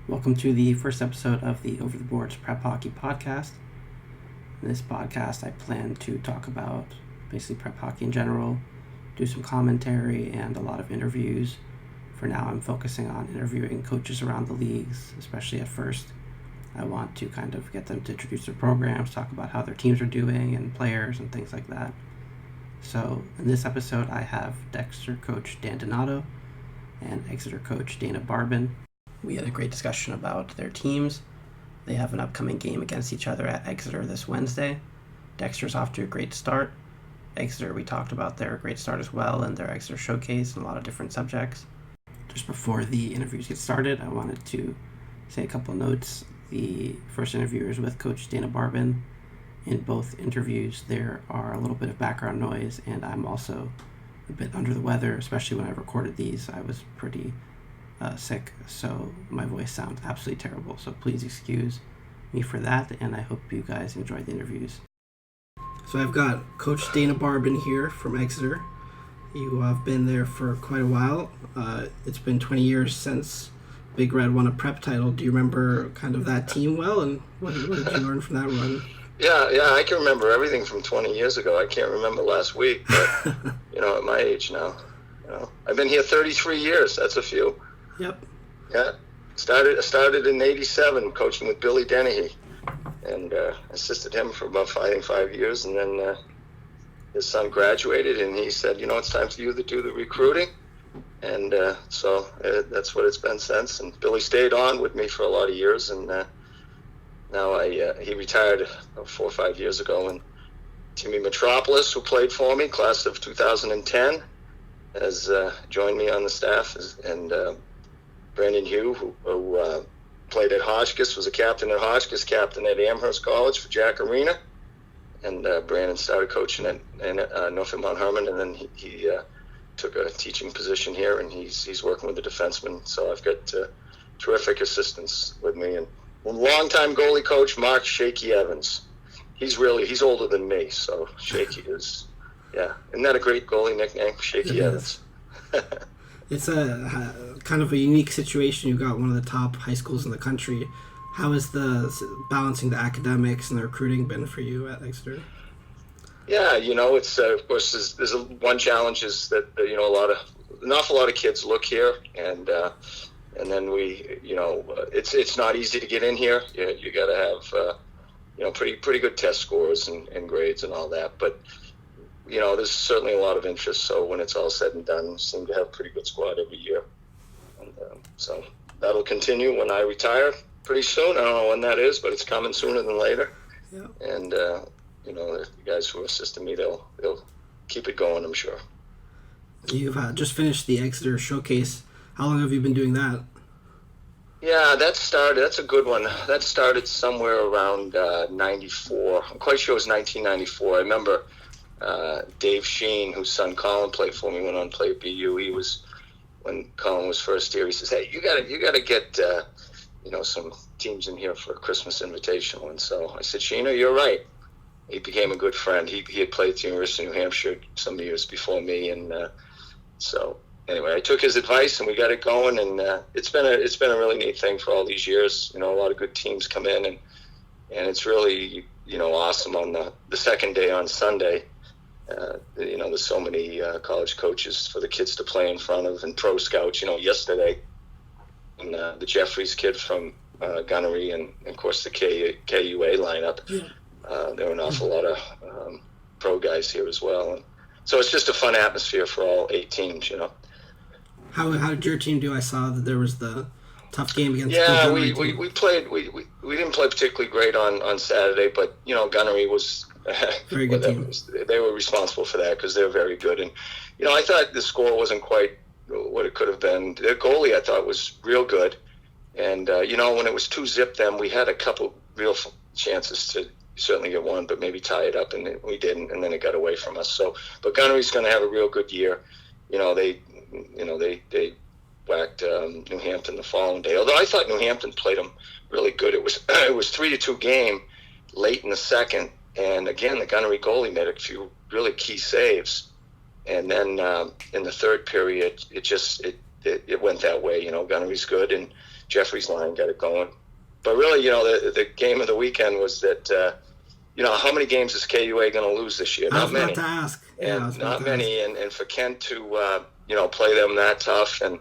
Welcome to the first episode of the Over the Boards Prep Hockey Podcast. In this podcast, I plan to talk about basically prep hockey in general, do some commentary, and a lot of interviews. For now, I'm focusing on interviewing coaches around the leagues, especially at first. I want to kind of get them to introduce their programs, talk about how their teams are doing, and players, and things like that. So, in this episode, I have Dexter coach Dan Donato and Exeter coach Dana Barban. We had a great discussion about their teams. They have an upcoming game against each other at Exeter this Wednesday. Dexter's off to a great start. Exeter, we talked about their great start as well and their Exeter Showcase and a lot of different subjects. Just before the interviews get started, I wanted to say a couple notes. The first interview is with Coach Dana Barban. In both interviews, there are a little bit of background noise, and I'm also a bit under the weather, especially when I recorded these. I was pretty sick, so my voice sounds absolutely terrible. So please excuse me for that, and I hope you guys enjoyed the interviews. So I've got Coach Dana Barban here from Exeter. You have been there for quite a while. It's been 20 years since Big Red won a prep title. Do you remember kind of that team well, and what did you learn from that run? Yeah, I can remember everything from 20 years ago. I can't remember last week, but, at my age now, I've been here 33 years. That's a few. Yep. Yeah. Started in 87 coaching with Billy Dennehy, and assisted him for about 5 years, and then his son graduated, and he said, it's time for you to do the recruiting, and so that's what it's been since. And Billy stayed on with me for a lot of years, and now he retired 4 or 5 years ago, and Timmy Metropolis, who played for me, class of 2010, has joined me on the staff, and Brandon Hughes, who played at Hotchkiss, was a captain at Hotchkiss, captain at Amherst College for Jack Arena, and Brandon started coaching at Norfolk Mount Herman, and then he took a teaching position here, and he's working with the defensemen. So I've got terrific assistants with me, and longtime goalie coach Mark Shaky Evans. He's older than me, so Shaky is, isn't that a great goalie nickname, Shaky Evans? It's a kind of a unique situation. You got one of the top high schools in the country. How has the balancing the academics and the recruiting been for you at Exeter? Yeah, it's of course there's one challenge is that an awful lot of kids look here, and then it's not easy to get in here. You got to have pretty good test scores and grades and all that, but there's certainly a lot of interest. So when it's all said and done, we seem to have a pretty good squad every year. And so that'll continue when I retire pretty soon. I don't know when that is, but it's coming sooner than later. Yeah. And, the guys who assisted me, they'll keep it going, I'm sure. You've just finished the Exeter Showcase. How long have you been doing that? Yeah, that's a good one. That started somewhere around 94. I'm quite sure it was 1994. I remember Dave Sheen, whose son Colin played for me, went on to play at BU. He was, when Colin was first here, he says, "Hey, you gotta get some teams in here for a Christmas Invitational." And so I said, "Sheena, you're right." He became a good friend. He had played at the University of New Hampshire some years before me, and so anyway, I took his advice and we got it going. And it's been a really neat thing for all these years. A lot of good teams come in, and it's really awesome on the second day on Sunday. There's so many college coaches for the kids to play in front of, and pro scouts. Yesterday, and the Jeffries kid from Gunnery, and of course the KUA lineup. Yeah. There were an awful lot of pro guys here as well, and so it's just a fun atmosphere for all 8 teams. How did your team do? I saw that there was the tough game against. Yeah, we played. We didn't play particularly great on Saturday, but Gunnery was. Very good team. They were responsible for that because they're very good. And, I thought the score wasn't quite what it could have been. Their goalie, I thought, was real good. And, when it was 2-0 then, we had a couple real chances to certainly get one, but maybe tie it up, and we didn't, and then it got away from us. So, but Gunnery's going to have a real good year. They whacked New Hampton the following day. Although I thought New Hampton played them really good. It was 3-2 game late in the second. And again, the Gunnery goalie made a few really key saves. And then in the third period, it went that way. Gunnery's good, and Jeffrey's line got it going. But really, the game of the weekend was that, how many games is KUA going to lose this year? Not many. I was about to ask. Yeah, not many. And for Kent to, play them that tough, and,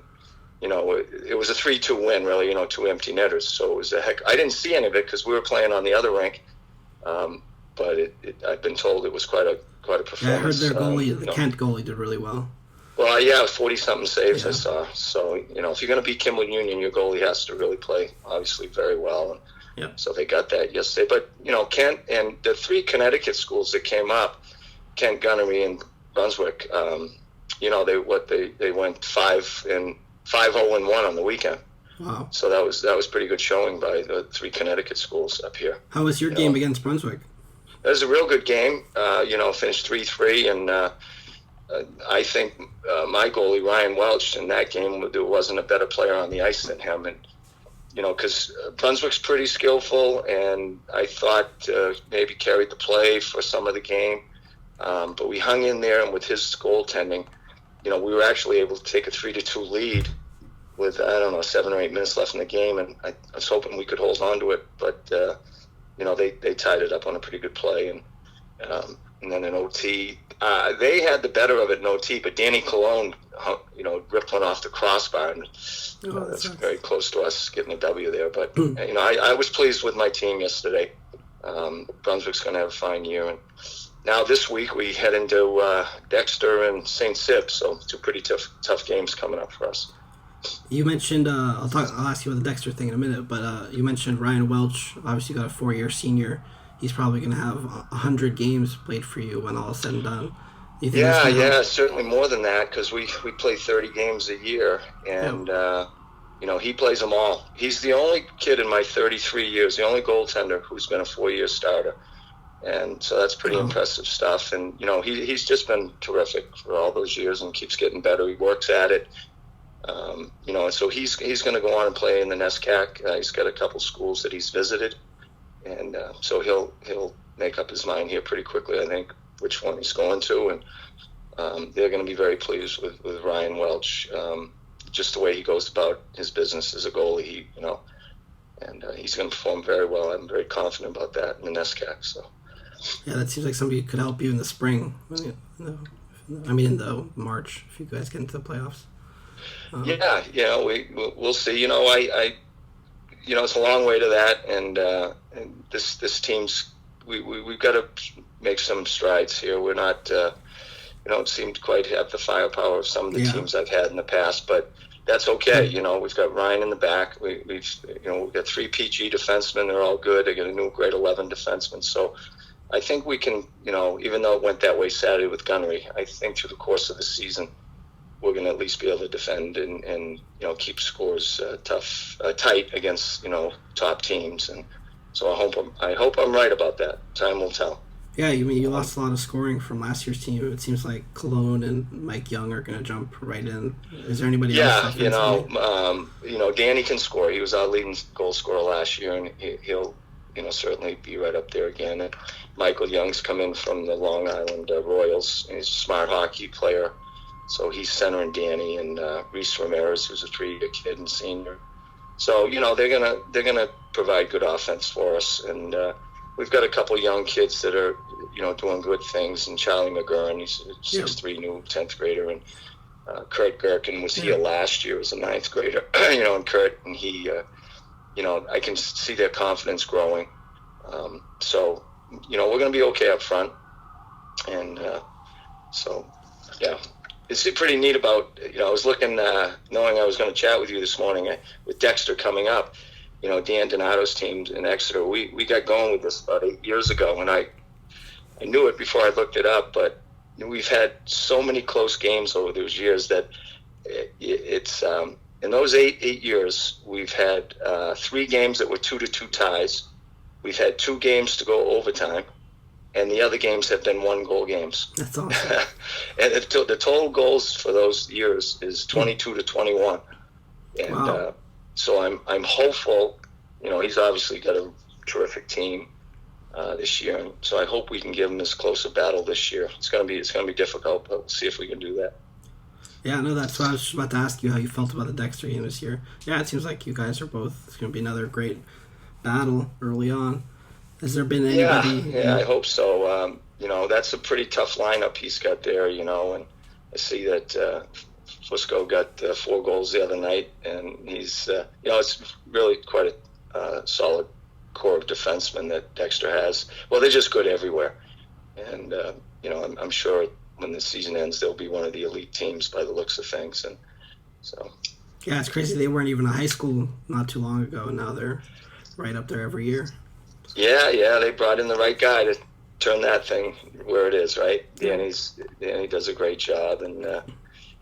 it was a 3-2 win, really, 2 empty netters. So it was I didn't see any of it because we were playing on the other rink. But I've been told it was quite a performance. Yeah, I heard their goalie, the Kent goalie, did really well. Well, 40-something saves I saw. So, if you're going to beat Kimball Union, your goalie has to really play, obviously, very well. And so they got that yesterday. But, Kent and the 3 Connecticut schools that came up, Kent, Gunnery, and Brunswick, they went 5-0-1 on the weekend. Wow. So that was pretty good showing by the 3 Connecticut schools up here. How was your game against Brunswick? It was a real good game. Finished 3-3, and I think my goalie Ryan Welch in that game, there wasn't a better player on the ice than him, and because Brunswick's pretty skillful, and I thought maybe carried the play for some of the game, but we hung in there, and with his goaltending, we were actually able to take a 3-2 lead with 7 or 8 minutes left in the game, and I was hoping we could hold on to it, but they tied it up on a pretty good play, and then in OT, they had the better of it in OT, but Danny Colon, ripped one off the crossbar, and that's very close to us getting a W there. But I was pleased with my team yesterday. Brunswick's going to have a fine year, and now this week we head into Dexter and St. Sib, so 2 pretty tough games coming up for us. You mentioned, I'll ask you about the Dexter thing in a minute, but you mentioned Ryan Welch, obviously got a 4-year senior. He's probably going to have 100 games played for you when all is said and done. Certainly more than that, because we play 30 games a year, and he plays them all. He's the only kid in my 33 years, the only goaltender who's been a 4-year starter, and so that's pretty impressive stuff. And he's just been terrific for all those years and keeps getting better. He works at it. And so he's going to go on and play in the NESCAC. He's got a couple schools that he's visited, and so he'll make up his mind here pretty quickly, I think, which one he's going to, and they're going to be very pleased with Ryan Welch, just the way he goes about his business as a goalie. And he's going to perform very well. I'm very confident about that in the NESCAC. So yeah, that seems like somebody who could help you in the spring. In the March if you guys get into the playoffs. We'll see. It's a long way to that, and this team's we've got to make some strides here. We're not, don't seem to quite have the firepower of some of the teams I've had in the past, but that's okay. We've got Ryan in the back. We've got 3 PG defensemen. They're all good. They got a new grade 11 defenseman. So I think we can, even though it went that way Saturday with Gunnery, I think through the course of the season, we're going to at least be able to defend and keep scores tight against top teams, and so I hope I'm right about that. Time will tell. Yeah, you lost a lot of scoring from last year's team. It seems like Cologne and Mike Young are going to jump right in. Is there anybody else? Danny can score. He was our leading goal scorer last year, and he'll certainly be right up there again. And Michael Young's come in from the Long Island Royals. He's a smart hockey player. So he's centering Danny, and Reese Ramirez, who's a 3-year kid and senior. So they're gonna provide good offense for us, and we've got a couple young kids that are doing good things. And Charlie McGurn, he's a 6'3" new 10th grader, and Kurt Gherkin was here last year as a 9th grader. And Kurt and he, I can see their confidence growing. So we're gonna be okay up front, and It's pretty neat about, I was looking, knowing I was going to chat with you this morning with Dexter coming up, Dan Donato's team in Exeter. We got going with this about 8 years ago, and I knew it before I looked it up, but we've had so many close games over those years that it's in those eight years, we've had 3 games that were 2-2 ties. We've had 2 games to go overtime, and the other games have been 1-goal games. That's awesome. And the total goals for those years is 22-21. And so I'm hopeful. He's obviously got a terrific team this year, and so I hope we can give him this close a battle this year. It's gonna be difficult, but we'll see if we can do that. Yeah, no, that's what I was just about to ask you, how you felt about the Dexter game this year. Yeah, it seems like you guys are both. It's going to be another great battle early on. Has there been anybody? Yeah, I hope so. That's a pretty tough lineup he's got there, and I see that Fusco got 4 goals the other night, and he's, it's really quite a solid core of defensemen that Dexter has. Well, they're just good everywhere. And, I'm sure when the season ends, they'll be one of the elite teams by the looks of things. And so. Yeah, it's crazy. They weren't even a high school not too long ago, and now they're right up there every year. Yeah, they brought in the right guy to turn that thing where it is, right? Danny does a great job, and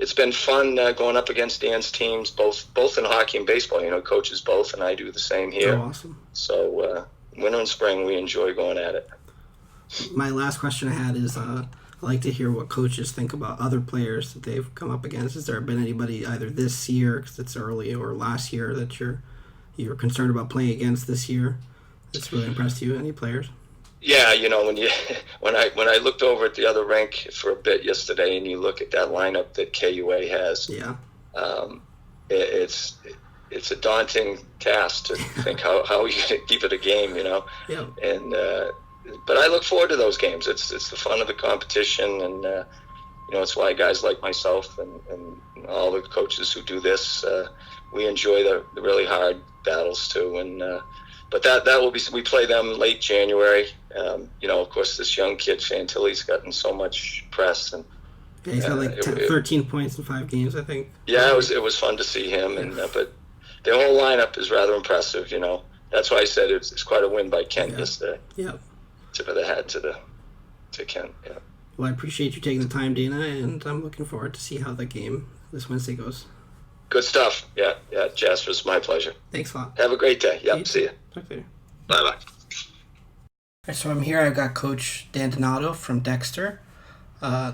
it's been fun going up against Dan's teams, both in hockey and baseball. Coaches both, and I do the same here. Oh, awesome. So winter and spring, we enjoy going at it. My last question I had is, I like to hear what coaches think about other players that they've come up against. Has there been anybody either this year, because it's early, or last year that you're concerned about playing against this year that's really impressed you? Any players? Yeah, when I looked over at the other rink for a bit yesterday, and you look at that lineup that KUA has, it's a daunting task to think how you can keep it a game, Yeah. And but I look forward to those games. It's the fun of the competition, and it's why guys like myself and all the coaches who do this, we enjoy the really hard battles too. And but that will be, we play them late January. Of course, this young kid Fantilli's gotten so much press, and he's got like 13 points in 5 games, I think. Yeah, it was fun to see him, and but their whole lineup is rather impressive. That's why I said it's quite a win by Kent yesterday. Yeah. Tip of the hat to Kent. Yeah. Well, I appreciate you taking the time, Dana, and I'm looking forward to see how the game this Wednesday goes. Good stuff. Yeah, Jasper, it's my pleasure. Thanks a lot. Have a great day. Yep, see you. Talk later. Bye-bye. All right, so I'm here. I've got Coach Dan Donato from Dexter.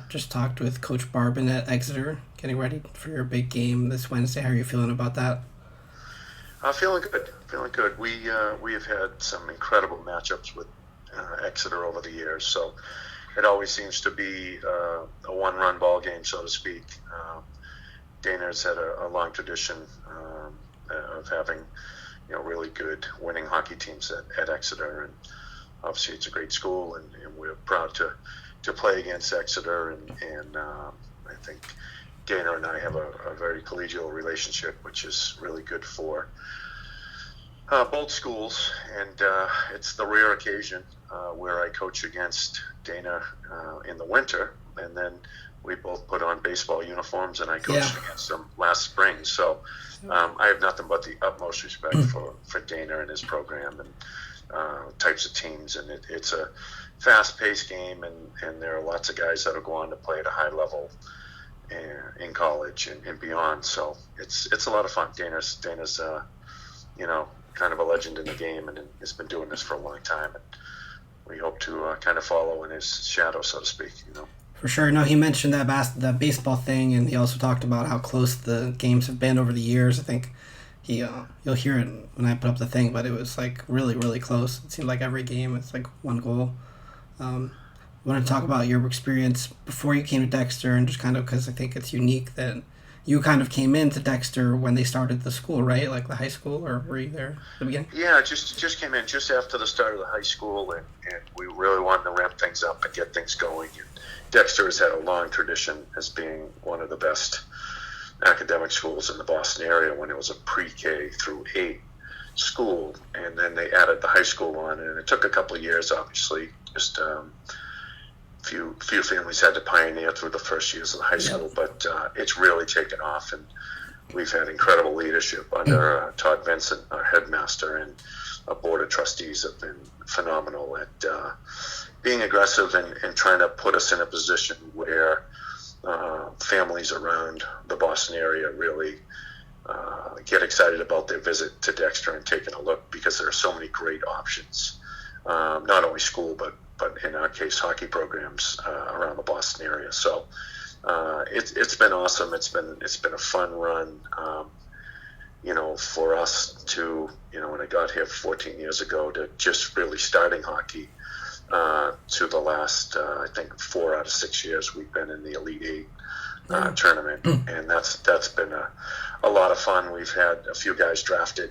Just talked with Coach Barban at Exeter, getting ready for your big game this Wednesday. How are you feeling about that? Feeling good. We have had some incredible matchups with Exeter over the years, so it always seems to be a one-run ball game, so to speak. Dana's had a long tradition of having really good winning hockey teams at Exeter, and obviously it's a great school, and we're proud to play against Exeter, and I think Dana and I have a very collegial relationship, which is really good for both schools, and it's the rare occasion where I coach against Dana in the winter, and then we both put on baseball uniforms, and I coached against him last spring. So I have nothing but the utmost respect for Dana and his program and types of teams, and it's a fast-paced game, and there are lots of guys that will go on to play at a high level in college and beyond. So it's a lot of fun. Dana's kind of a legend in the game, and has been doing this for a long time, and we hope to kind of follow in his shadow, so to speak. For sure. No, he mentioned that baseball thing, and he also talked about how close the games have been over the years. I think you'll hear it when I put up the thing, but it was like really, really close. It seemed like every game it's like one goal. I want to talk about your experience before you came to Dexter, and just kind of because I think it's unique that you kind of came into Dexter when they started the school, right? Like the high school, or were you there at the beginning? Yeah, just came in just after the start of the high school, and we really wanted to ramp things up and get things going. And Dexter has had a long tradition as being one of the best academic schools in the Boston area when it was a pre-K through 8 school, and then they added the high school on, and it took a couple of years, obviously. Just few families had to pioneer through the first years of the high school, but it's really taken off, and we've had incredible leadership under Todd Vincent, our headmaster, and our board of trustees have been phenomenal at being aggressive and trying to put us in a position where families around the Boston area really get excited about their visit to Dexter and taking a look, because there are so many great options, not only school, but in our case, hockey programs around the Boston area. So it's been awesome. It's been a fun run, for us to, when I got here 14 years ago, to just really starting hockey to the last, I think 4 out of 6 years we've been in the Elite 8 tournament, and that's been a lot of fun. We've had a few guys drafted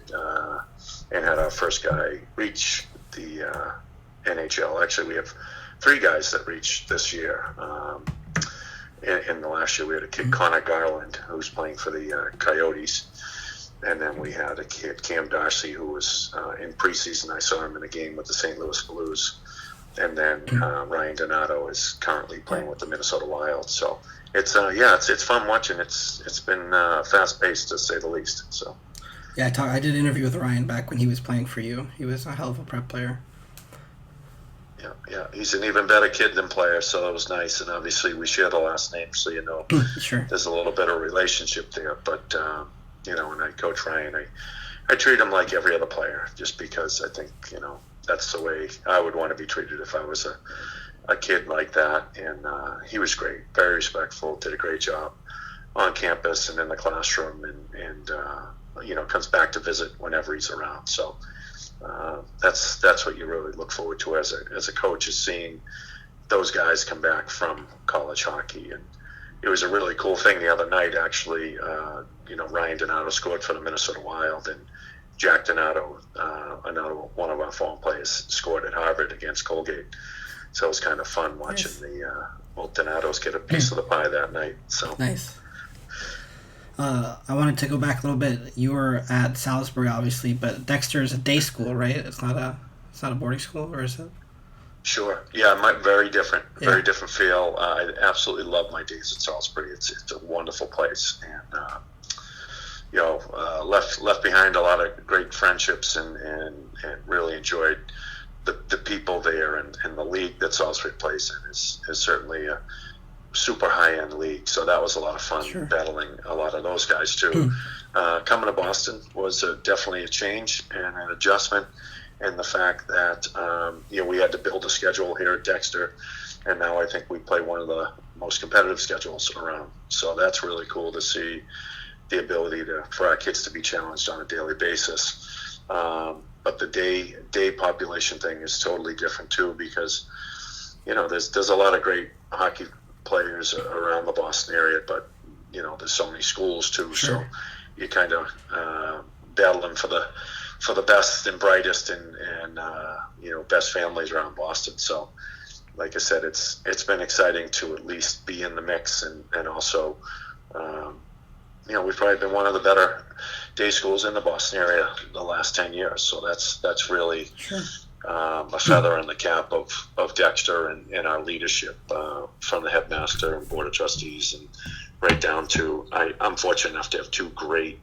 and had our first guy reach the NHL. Actually, we have 3 guys that reached this year. In the last year, we had a kid, Connor Garland, who's playing for the Coyotes. And then we had a kid, Cam Darcy, who was in preseason. I saw him in a game with the St. Louis Blues. And then Ryan Donato is currently playing with the Minnesota Wild. So it's fun watching. It's been fast paced, to say the least. So yeah, I did an interview with Ryan back when he was playing for you. He was a hell of a prep player. Yeah, he's an even better kid than player, so that was nice. And obviously, we share the last name, so sure. There's a little bit of relationship there. But when I coach Ryan, I treat him like every other player, just because I think that's the way I would want to be treated if I was a kid like that. And he was great, very respectful, did a great job on campus and in the classroom, and comes back to visit whenever he's around. So that's what you really look forward to as a coach, is seeing those guys come back from college hockey. And it was a really cool thing the other night, actually. Ryan Donato scored for the Minnesota Wild, and Jack Donato, one of our former players, scored at Harvard against Colgate. So it was kind of fun watching the Donatos get a piece of the pie that night. So nice. I wanted to go back a little bit. You were at Salisbury, obviously, but Dexter is a day school, right? It's not a boarding school, or is it? Sure. Yeah, very different. Very different feel. I absolutely love my days at Salisbury. It's a wonderful place, and left behind a lot of great friendships, and really enjoyed the people there, and the league that Salisbury plays in is certainly a super high-end league. So that was a lot of fun, battling a lot of those guys too. Coming to Boston was definitely a change and an adjustment. And the fact that we had to build a schedule here at Dexter, and now I think we play one of the most competitive schedules around. So that's really cool to see the ability for our kids to be challenged on a daily basis. But the day population thing is totally different too, because there's a lot of great hockey players around the Boston area, but there's so many schools too. So you kind of battling for the best and brightest and best families around Boston. So like I said, it's been exciting to at least be in the mix, and also we've probably been one of the better day schools in the Boston area the last 10 years. So that's really a feather in the cap of Dexter and our leadership, from the headmaster and board of trustees, and right down to I'm fortunate enough to have 2 great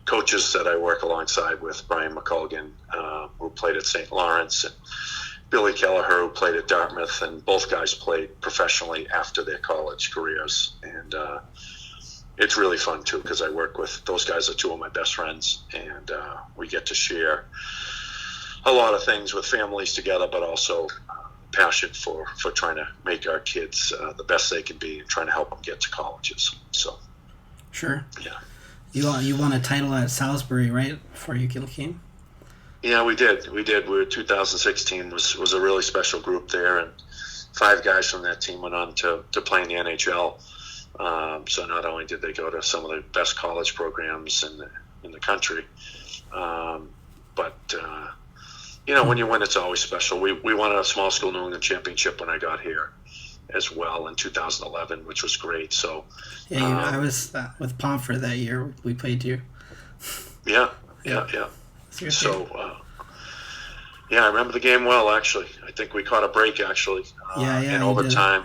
coaches that I work alongside with, Brian McColgan, who played at St. Lawrence, and Billy Kelleher, who played at Dartmouth, and both guys played professionally after their college careers. And it's really fun too, because I work with those guys, are 2 of my best friends, and we get to share a lot of things with families together, but also passion for trying to make our kids the best they can be, and trying to help them get to colleges. So yeah. You won a title at Salisbury, right, before you came? Yeah, we did. We were 2016 was a really special group there, and 5 guys from that team went on to play in the NHL. So not only did they go to some of the best college programs in the country, but when you win, it's always special. We won a small school New England championship when I got here as well in 2011, which was great. So I was with Pomfret that year. We played you. Yeah. So I remember the game well, actually. I think we caught a break, actually, in overtime.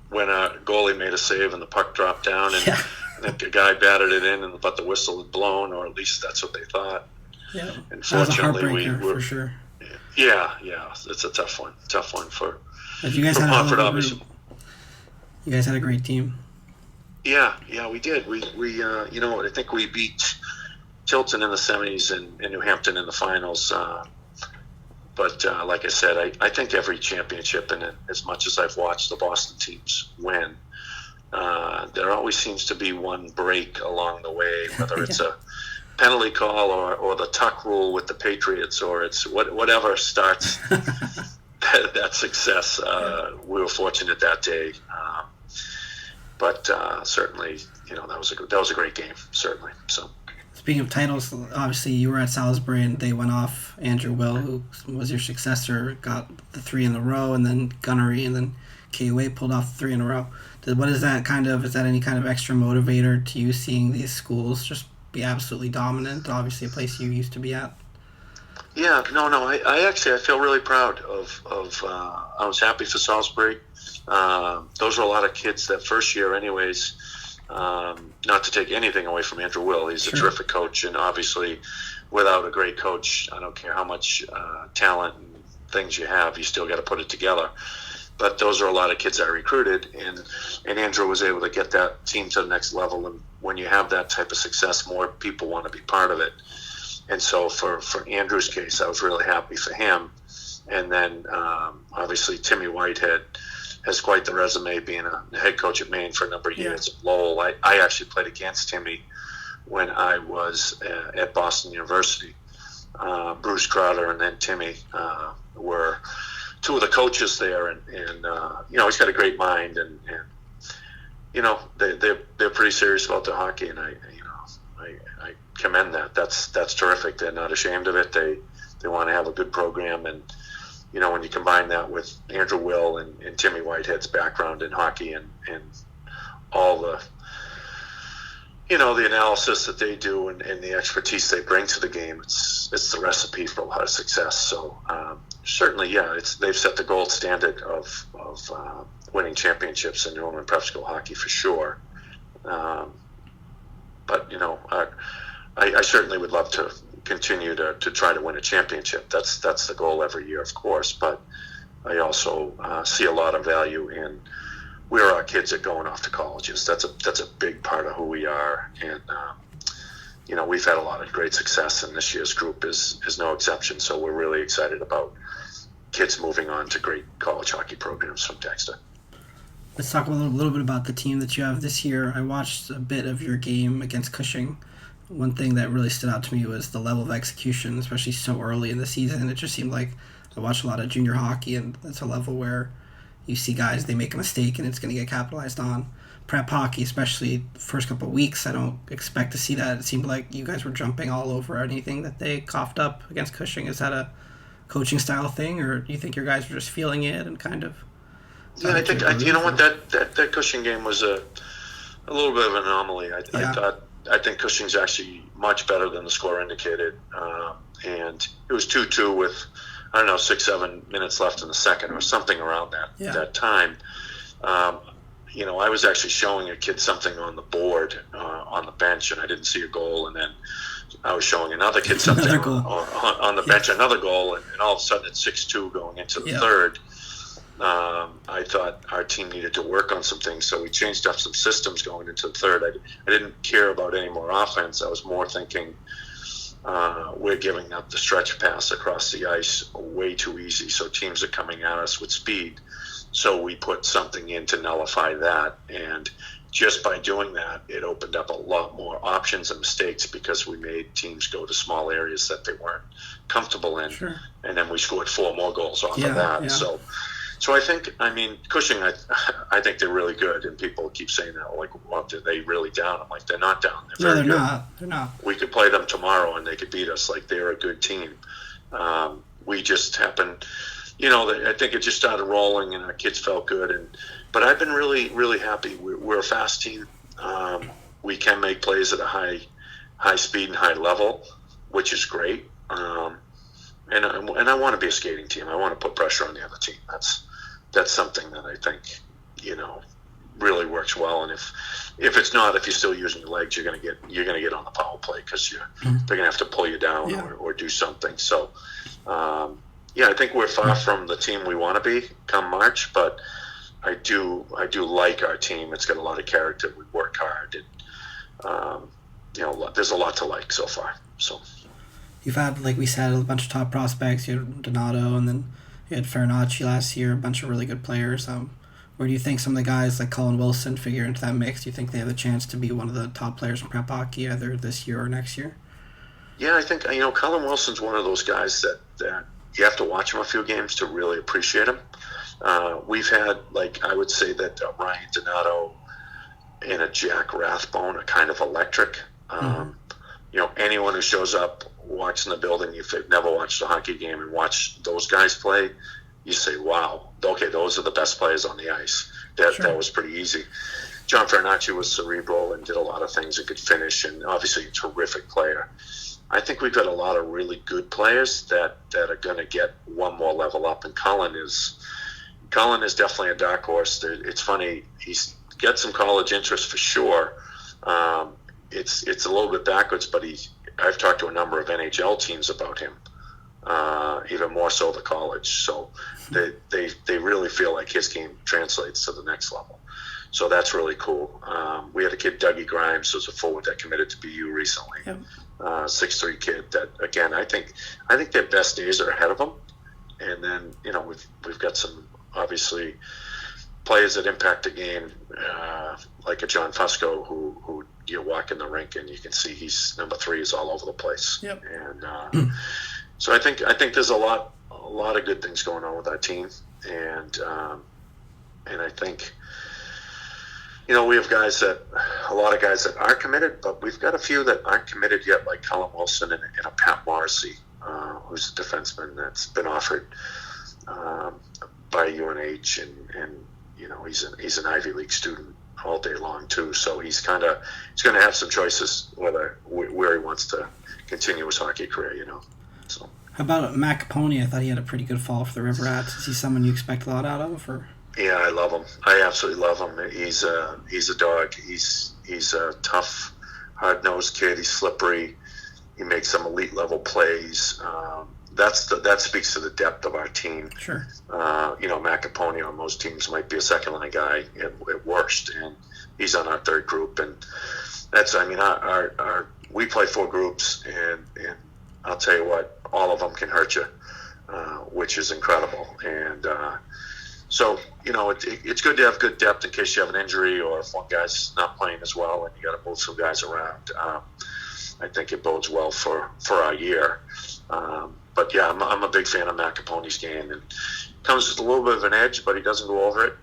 When a goalie made a save and the puck dropped down, and I think a guy batted it in, but the whistle had blown, or at least that's what they thought. Yeah, unfortunately, we were for sure. Yeah, it's a tough one for. But you guys had Pomfret, obviously. You guys had a great team. Yeah, we did. We I think we beat Tilton in the semis and New Hampton in the finals. But like I said, I think every championship, and as much as I've watched the Boston teams win, there always seems to be one break along the way, whether it's a penalty call or the tuck rule with the Patriots, or it's whatever starts that success. We were fortunate that day. but certainly, that was a great game, certainly. So. Speaking of titles, obviously you were at Salisbury and they went off. Andrew Will, who was your successor, got the 3 in a row, and then Gunnery, and then KUA pulled off 3 in a row. What is that is that any kind of extra motivator to you, seeing these schools just be absolutely dominant? Obviously a place you used to be at. Yeah, no, I feel really proud of I was happy for Salisbury. Those were a lot of kids that first year anyways. Not to take anything away from Andrew Will. He's a terrific coach, and obviously without a great coach, I don't care how much talent and things you have, you still got to put it together. But those are a lot of kids I recruited, and Andrew was able to get that team to the next level. And when you have that type of success, more people want to be part of it. And so for Andrew's case, I was really happy for him. And then obviously Timmy Whitehead has quite the resume, being a head coach at Maine for a number of years at Lowell. I actually played against Timmy when I was at Boston University. Bruce Crowder and then Timmy were two of the coaches there, and he's got a great mind, and they're pretty serious about their hockey, and I commend that. That's terrific. They're not ashamed of it. They want to have a good program, and when you combine that with Andrew Will and Timmy Whitehead's background in hockey and all the the analysis that they do and the expertise they bring to the game, it's the recipe for a lot of success. So certainly, they've set the gold standard of winning championships in New England prep school hockey for sure. But I certainly would love to continue to try to win a championship. That's the goal every year, of course. But I also see a lot of value in where our kids are going off to colleges. That's a big part of who we are, and we've had a lot of great success, and this year's group is no exception. So we're really excited about kids moving on to great college hockey programs from Dexter. Let's talk a little bit about the team that you have this year. I watched a bit of your game against Cushing. One thing that really stood out to me was the level of execution, especially so early in the season. It just seemed like I watched a lot of junior hockey, and that's a level where you see guys, they make a mistake and it's going to get capitalized on. Prep hockey, especially the first couple of weeks, I don't expect to see that. It seemed like you guys were jumping all over anything that they coughed up against Cushing. Is that a coaching style thing, or do you think your guys were just feeling it and kind of... Yeah, I think that Cushing game was a little bit of an anomaly. I think Cushing's actually much better than the score indicated, and it was 2-2 with 6-7 minutes left in the second or something around that time. I was actually showing a kid something on the board on the bench, and I didn't see a goal, and then I was showing another kid something on the bench, another goal, and all of a sudden it's 6-2 going into the third. I thought our team needed to work on some things, so we changed up some systems going into the third. I didn't care about any more offense. I was more thinking we're giving up the stretch pass across the ice way too easy, so teams are coming at us with speed. So we put something in to nullify that, and just by doing that, it opened up a lot more options and mistakes because we made teams go to small areas that they weren't comfortable in, and then we scored 4 more goals off of that. Yeah. So I think, Cushing, I think they're really good, and people keep saying that, like, well, are they really down? I'm like, they're not down. They're not. They're not. We could play them tomorrow, and they could beat us. Like, they're a good team. We just happened, I think it just started rolling, and our kids felt good. But I've been really, really happy. We're a fast team. We can make plays at a high speed and high level, which is great. And I want to be a skating team. I want to put pressure on the other team. That's something that I think, really works well. And if you're still using your legs, you're gonna get on the power play because they're gonna have to pull you down or do something. So, I think we're far from the team we want to be come March, but I do like our team. It's got a lot of character. We work hard, and there's a lot to like so far. So. You've had, like we said, a bunch of top prospects. You had Donato, and then you had Farinacci last year, a bunch of really good players. Where do you think some of the guys like Colin Wilson figure into that mix? Do you think they have a chance to be one of the top players in prep hockey either this year or next year? Yeah, I think, Colin Wilson's one of those guys that you have to watch him a few games to really appreciate him. We've had, I would say that Ryan Donato and a Jack Rathbone are kind of electric. Anyone who shows up, walks in the building, if they've never watched a hockey game and watched those guys play, you say, wow, okay, those are the best players on the ice. That was pretty easy. John Farinacci was cerebral and did a lot of things and could finish, and obviously a terrific player. I think we've got a lot of really good players that are going to get one more level up, and Cullen is definitely a dark horse. It's funny, he's got some college interest for sure. It's a little bit backwards, but I've talked to a number of NHL teams about him, even more so the college. So they really feel like his game translates to the next level. So that's really cool. We had a kid, Dougie Grimes, who's a forward that committed to BU recently. Yep. 6'3" kid that, again, I think their best days are ahead of them. And then, we've got some, obviously, players that impact the game, like a John Fusco, who you walk in the rink and you can see he's number 3 is all over the place. Yep. And so I think there's a lot of good things going on with our team, and I think we have a lot of guys that are committed, but we've got a few that aren't committed yet, like Colin Wilson and a Pat Morrissey, who's a defenseman that's been offered by UNH, and he's an Ivy League student all day long too. So he's going to have some choices where he wants to continue his hockey career. So how about Matt Capone? I thought he had a pretty good fall for the River Rats. Is he someone you expect a lot out of? Or? Yeah, I love him. I absolutely love him. He's a dog. He's a tough, hard-nosed kid. He's slippery. He makes some elite level plays. That speaks to the depth of our team. Sure. Matt Capone on most teams might be a second line guy at worst, and he's on our third group. And that's, our we play 4 groups, and I'll tell you what, all of them can hurt you, which is incredible. And so it's good to have good depth in case you have an injury or if one guy's not playing as well and you got to move some guys around. I think it bodes well for our year. But yeah, I'm a big fan of Matt Capone's game, and comes with a little bit of an edge, but he doesn't go over it.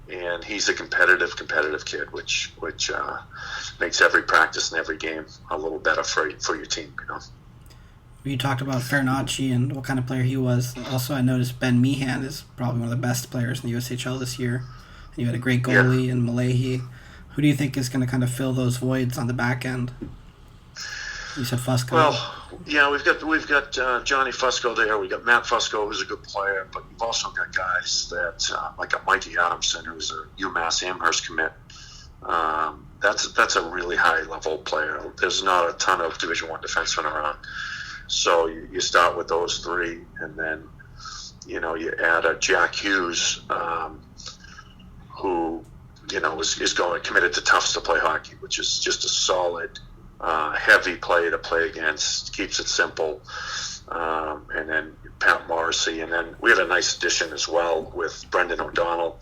And he's a competitive kid, which makes every practice and every game a little better for your team. You talked about Farinacci and what kind of player he was. Also, I noticed Ben Meehan is probably one of the best players in the USHL this year. And you had a great goalie in Malahi. Who do you think is going to kind of fill those voids on the back end? You said Fusco. Well, yeah, we've got Johnny Fusco there. We got Matt Fusco, who's a good player, but you've also got guys that like a Mikey Adamson, who's a UMass Amherst commit. That's a really high level player. There's not a ton of Division I defensemen around, so you start with those 3, and then you add a Jack Hughes, who is going committed to Tufts to play hockey, which is just a solid. Heavy play to play against, keeps it simple, and then Pat Morrissey, and then we had a nice addition as well with Brendan O'Donnell,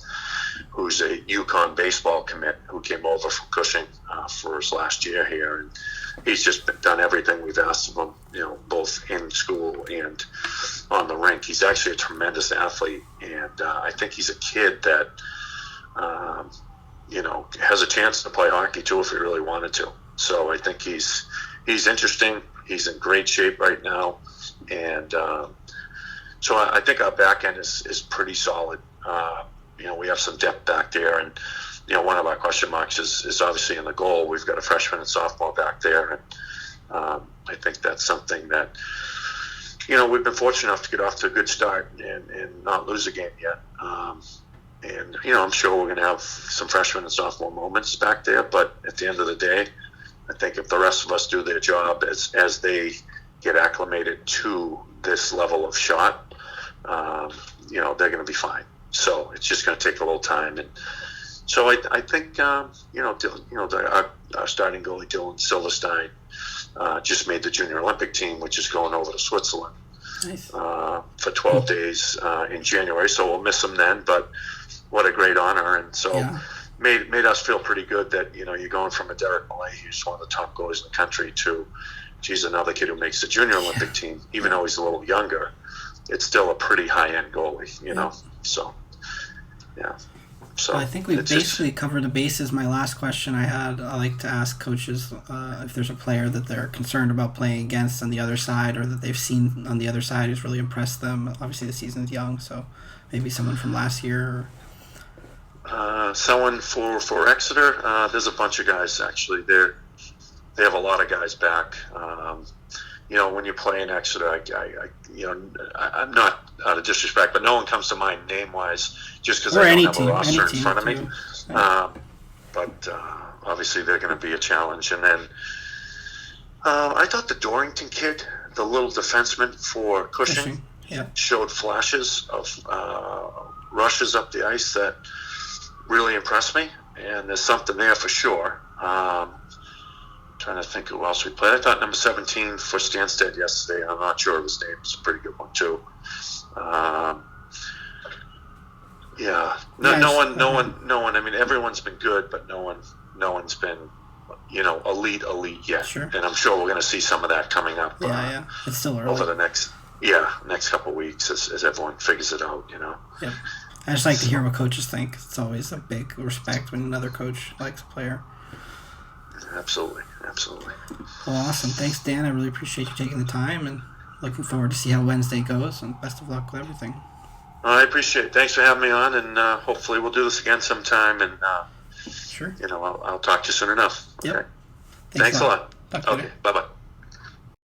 who's a UConn baseball commit who came over from Cushing for his last year here, and he's just done everything we've asked of him, both in school and on the rink. He's actually a tremendous athlete, and I think he's a kid that has a chance to play hockey too if he really wanted to. So I think he's interesting. He's in great shape right now, and so I think our back end is pretty solid. We have some depth back there, and one of our question marks is obviously in the goal. We've got a freshman and sophomore back there, and I think that's something that we've been fortunate enough to get off to a good start and not lose a game yet. And I'm sure we're going to have some freshman and sophomore moments back there, but at the end of the day, I think if the rest of us do their job as they get acclimated to this level of shot, they're going to be fine. So it's just going to take a little time, and so I think our starting goalie Dylan Silverstein just made the Junior Olympic team, which is going over to Switzerland for 12 days in January. So we'll miss him then, but what a great honor, and so. Yeah. Made us feel pretty good that you're going from a Derek Millay, who's one of the top goalies in the country, to another kid who makes the Junior Olympic team. Even though he's a little younger, it's still a pretty high end goalie, So yeah. So Well, I think we it's just- basically covered the bases. My last question I had, I like to ask coaches if there's a player that they're concerned about playing against on the other side, or that they've seen on the other side who's really impressed them. Obviously, the season's young, so maybe someone from last year. someone for Exeter. There's a bunch of guys actually. They have a lot of guys back. When you play in Exeter, I'm not out of disrespect, but no one comes to mind name-wise just because I don't have a roster in front of me. But obviously they're going to be a challenge. And then I thought the Dorrington kid, the little defenseman for Cushing, showed flashes of rushes up the ice that really impressed me. And there's something there for sure. Trying to think who else we played. I thought number 17 for Stansted yesterday. I'm not sure of his name. It's a pretty good one too. No one. I mean, everyone's been good, but no one's been, elite yet. Sure. And I'm sure we're going to see some of that coming up. It's still early. Over the next couple of weeks as everyone figures it out. Yeah. I just like to hear what coaches think. It's always a big respect when another coach likes a player. Absolutely. Well, awesome. Thanks, Dan. I really appreciate you taking the time, and looking forward to see how Wednesday goes, and best of luck with everything. I appreciate it. Thanks for having me on, and hopefully we'll do this again sometime, and sure. I'll talk to you soon enough. Yep. Okay. Thanks a lot. Talk to you Okay, later. bye-bye.